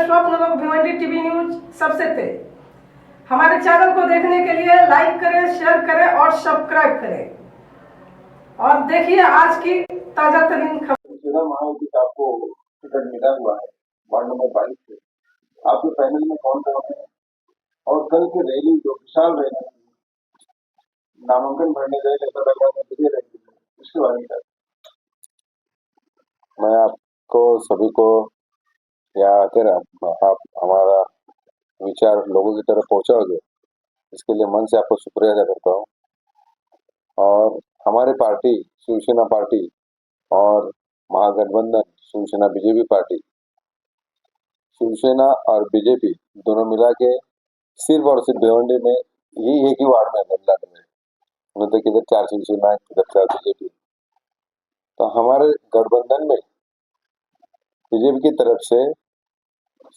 स्वप्न लोग Bhiwandi TV news सबसे तेज। हमारे चैनल को देखने के लिए लाइक करें, शेयर करें और सब्सक्राइब करें और देखिए आज की ताजा तरीन खबर। महायुति का आपको टिकट मिला हुआ है वार्ड नंबर 22 से। आपके पैनल में कौन कौन है और कल की रैली जो विशाल रैली नामांकन भरने गए ऐसा लग रहा है विजय रैली, उसके बारे में मैं आपको सभी को यहाँ आकर आप हमारा विचार लोगों की तरफ पहुंचाओगे, इसके लिए मन से आपको शुक्रिया अदा करता हूँ। और हमारी पार्टी शिवसेना पार्टी और महागठबंधन शिवसेना बीजेपी पार्टी, शिवसेना और बीजेपी दोनों मिला के सिर्फ और सिर्फ भिवंडी में ही एक ही वार्ड में लड़ रहे हैं। तो किधर 4 शिवसेना, किधर 4 बीजेपी। तो हमारे गठबंधन में बीजेपी की तरफ से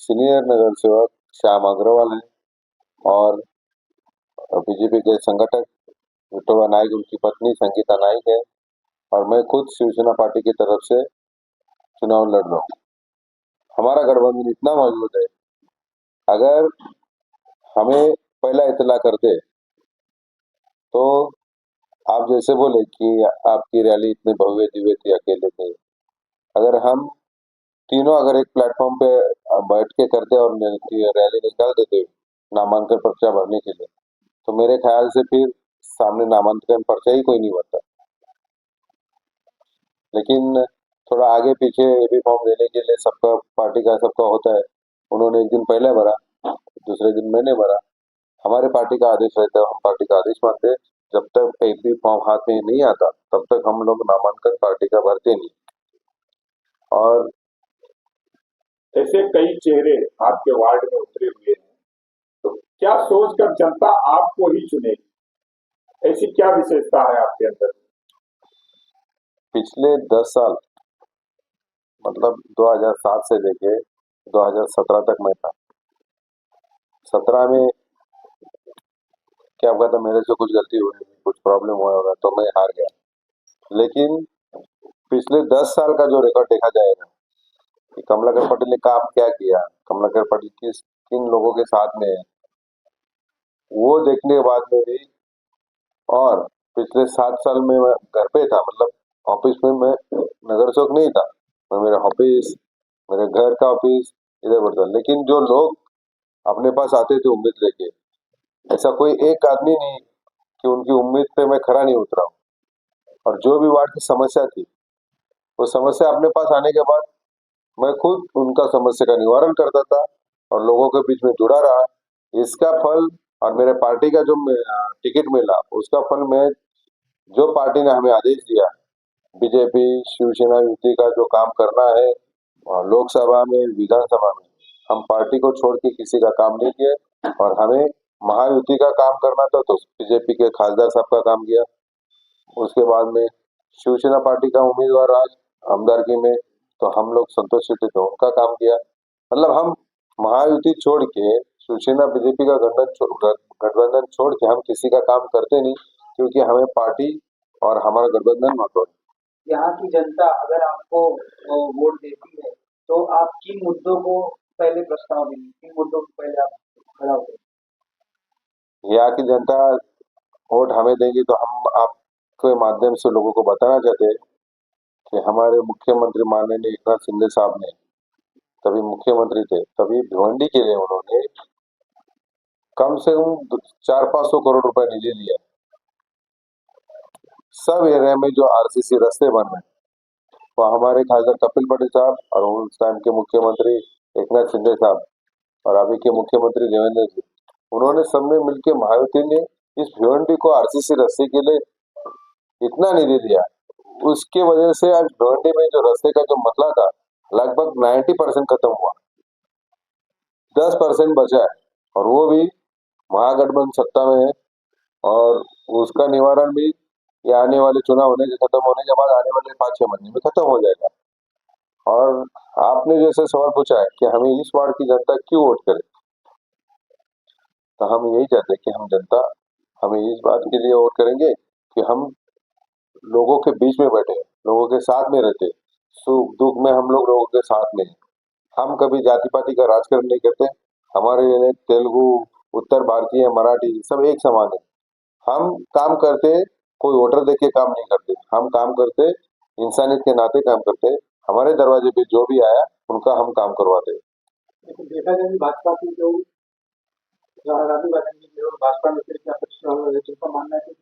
सीनियर नगर सेवक श्याम अग्रवाल है और बीजेपी के संगठक विठोबा नाइक, उनकी पत्नी संगीता नाइक है और मैं खुद शिवसेना पार्टी की तरफ से चुनाव लड़ रहा हूँ। हमारा गठबंधन इतना मजबूत है, अगर हमें पहला इतला करते तो आप जैसे बोले कि आपकी रैली इतनी भव्य दिव्य थी, अकेले थे, अगर हम तीनों अगर एक प्लेटफॉर्म पे बैठ के करते और रैली निकाल देते नामांकन पर्चा भरने के लिए, तो मेरे ख्याल से फिर सामने नामांकन पर्चा ही कोई नहीं भरता। लेकिन थोड़ा आगे पीछे एबी फॉर्म देने के लिए सबका पार्टी का सबका होता है। उन्होंने एक दिन पहले भरा, दूसरे दिन मैंने भरा। हमारे पार्टी का आदेश रहता है, हम पार्टी का आदेश मानते हैं। जब तक एबी फॉर्म हाथ में नहीं आता तब तक हम लोग नामांकन पार्टी का भरते नहीं। और ऐसे कई चेहरे आपके वार्ड में उतरे हुए हैं, तो क्या सोचकर जनता आपको ही चुनेगी? ऐसी क्या विशेषता है आपके अंदर? पिछले 10 साल मतलब 2007 से लेके 2017 तक मैं था। 17 में क्या हुआ था, मेरे से कुछ गलती हुई, कुछ प्रॉब्लम हुआ होगा तो मैं हार गया। लेकिन पिछले 10 साल का जो रिकॉर्ड देखा जाएगा कि कमलाकर पटेल ने काम क्या किया, कमलाकर पटेल किन लोगों के साथ में है, वो देखने के बाद में भी, और पिछले 7 साल में मैं घर पे था, मतलब ऑफिस में मैं नगर सेवक नहीं था, मैं मेरा ऑफिस, मेरे घर का ऑफिस इधर उधर। लेकिन जो लोग अपने पास आते थे उम्मीद लेके, ऐसा कोई एक आदमी नहीं कि उनकी उम्मीद पे मैं खरा नहीं उतरा हूँ। और जो भी वार्ड की समस्या थी, वो समस्या अपने पास आने के बाद मैं खुद उनका समस्या का निवारण करता था और लोगों के बीच में जुड़ा रहा। इसका फल और मेरे पार्टी का जो टिकट मिला, उसका फल मैं जो पार्टी ने हमें आदेश दिया, बीजेपी शिवसेना युति का जो काम करना है लोकसभा में, विधानसभा में, हम पार्टी को छोड़ के किसी का काम नहीं किए। और हमें महायुति का काम करना था तो बीजेपी के खासदार साहब का काम किया। उसके बाद में शिवसेना पार्टी का उम्मीदवार आज आमदारगी में, तो हम लोग संतोष शेट्टी थे, उनका काम किया। मतलब हम महायुति छोड़ के, शिवसेना बीजेपी का गठबंधन छोड़ के हम किसी का काम करते नहीं, क्योंकि हमें पार्टी और हमारा गठबंधन महत्व है। यहाँ की जनता अगर आपको वोट देती है तो आप किन मुद्दों को पहले प्रस्ताव देंगे, किन मुद्दों को पहले आप खड़ा होंगे? यहाँ की जनता वोट हमें देंगी तो हम आपके माध्यम से लोगों को बताना चाहते हैं कि हमारे मुख्यमंत्री माननीय एकनाथ शिंदे साहब ने, तभी मुख्यमंत्री थे, तभी भिवंडी के लिए उन्होंने कम से कम 400-500 करोड़ रुपए निधि लिया। सब एरिया में जो आरसीसी रास्ते बन रहे, वो हमारे खासदार कपिल पटेल साहब और उस टाइम के मुख्यमंत्री एकनाथ शिंदे साहब और अभी के मुख्यमंत्री देवेंद्र जी, उन्होंने सबने मिलकर महायुति ने इस भिवंडी को आरसीसी रास्ते के लिए इतना निधि दिया। उसके वजह से आज भिवंडी में जो रास्ते का जो मसला था लगभग 90% खत्म हुआ, 10% बचा है, और वो भी महागठबंधन सत्ता में है। और उसका निवारण भी ये आने वाले चुनाव होने के खत्म होने के बाद आने वाले 5-6 महीने में खत्म हो जाएगा। और आपने जैसे सवाल पूछा है कि हमें इस वार्ड की जनता क्यों वोट करे, तो हम यही चाहते हैं कि हम जनता हमें इस बात के लिए वोट करेंगे कि हम लोगों के बीच में बैठे, लोगों के साथ में रहते, सुख दुख में हम लोग लोगों के साथ में हैं। हम कभी जाति पाति का राजकारण नहीं करते। हमारे लिए तेलुगु, उत्तर भारतीय, मराठी सब एक समान है। हम काम करते, कोई वोटर देख के काम नहीं करते। हम काम करते, इंसानियत के नाते काम करते। हमारे दरवाजे पे जो भी आया उनका हम काम करवाते। लेकिन देखा जाए कि भाजपा की जो राहुल गांधी जी जो भाजपा में फिर क्या कुछ जिनका मानना है कि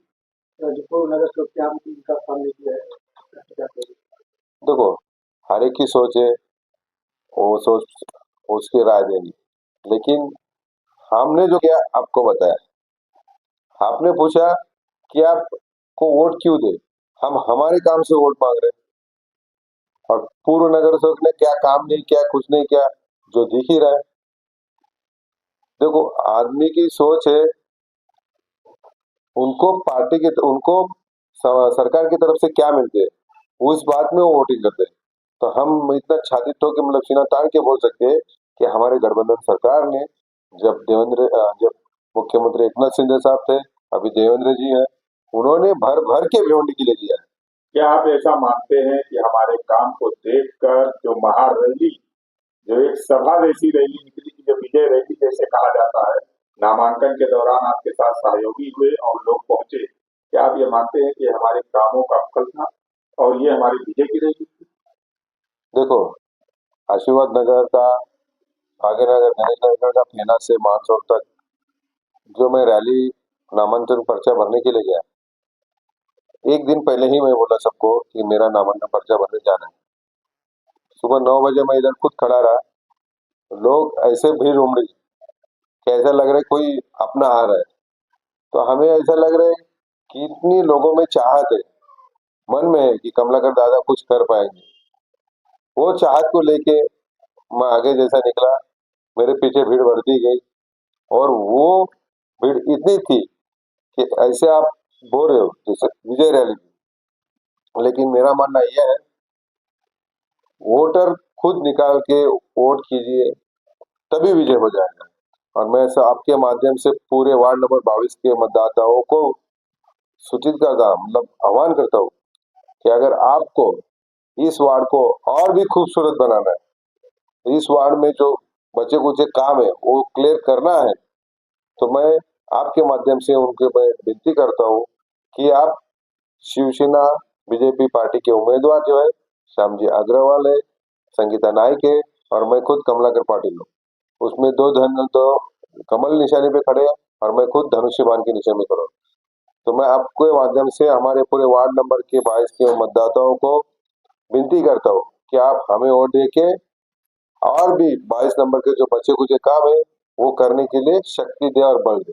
जो पूर्व नगर से क्या इनका काम नहीं किया है भ्रष्टाचार को। देखो, हर एक की सोच है, वो सोच उसकी राय देनी। लेकिन हमने जो किया आपको बताया। आपने पूछा कि आपको वोट क्यों दे। हम हमारे काम से वोट मांग रहे हैं। और पूर्व नगर सेवक ने क्या काम नहीं किया, कुछ नहीं किया, जो दिख ही रहा है। देखो, आदमी की सोच है, उनको सरकार की तरफ से क्या मिलते हैं, उस बात में वो वोटिंग करते हैं। तो हम इतना छाती ठोक के मतलब सीना तान के बोल सकते हैं कि हमारे गठबंधन सरकार ने जब मुख्यमंत्री एकनाथ शिंदे साहब थे, अभी देवेंद्र जी हैं, उन्होंने भर भर के भिवंडी के लिए दिया है। क्या आप ऐसा मानते हैं कि हमारे काम को देखकर जो महारैली, जो एक सभा जैसी रैली निकली, कि जो विजय रैली जैसे कहा जाता है, नामांकन के दौरान आपके साथ सहयोगी हुए और लोग पहुंचे, क्या आप ये मानते हैं कि हमारे कामों का फल था और ये हमारी विजय की रैली थी? देखो, आशीर्वाद नगर का, भाग्यनगर, गणेश नगर का, फेना से मानसरोवर तक जो मैं रैली नामांकन पर्चा भरने के लिए गया, एक दिन पहले ही मैं बोला सबको कि मेरा नामांकन पर्चा भरने जाना है। सुबह 9 बजे मैं इधर खुद खड़ा रहा, लोग ऐसे भीड़ उमड़ी कि ऐसा लग रहा है कोई अपना आ रहा है। तो हमें ऐसा लग रहा है कि इतनी लोगों में चाहत है, मन में है कि कमलाकर दादा कुछ कर पाएंगे। वो चाहत को लेके मैं आगे जैसा निकला, मेरे पीछे भीड़ बढ़ती गई। और वो भीड़ इतनी थी कि ऐसे आप बोल रहे हो जैसे विजय रैली थी। लेकिन मेरा मानना यह है, वोटर खुद निकाल के वोट कीजिए, तभी विजय हो जाएगा। और मैं आपके माध्यम से पूरे वार्ड नंबर 22 के मतदाताओं को सूचित करता हूं, मतलब आह्वान करता हूँ कि अगर आपको इस वार्ड को और भी खूबसूरत बनाना है, इस वार्ड में जो बचे कुचे काम है वो क्लियर करना है, तो मैं आपके माध्यम से उनके मैं विनती करता हूँ कि आप शिवसेना बीजेपी पार्टी के उम्मीदवार जो है श्यामजी अग्रवाल है, संगीता नाइक है, और मैं खुद कमलाकर पाटिल हूँ। उसमें तो कमल निशानी पे खड़े हैं और मैं खुद धनुष्य बाण के निशान में खड़ा हूँ। तो मैं आपके माध्यम से हमारे पूरे वार्ड नंबर के 22 के मतदाताओं को विनती करता हूँ कि आप हमें वोट दे के और भी 22 नंबर के जो बचे कुचे काम है वो करने के लिए शक्ति दे और बल दे।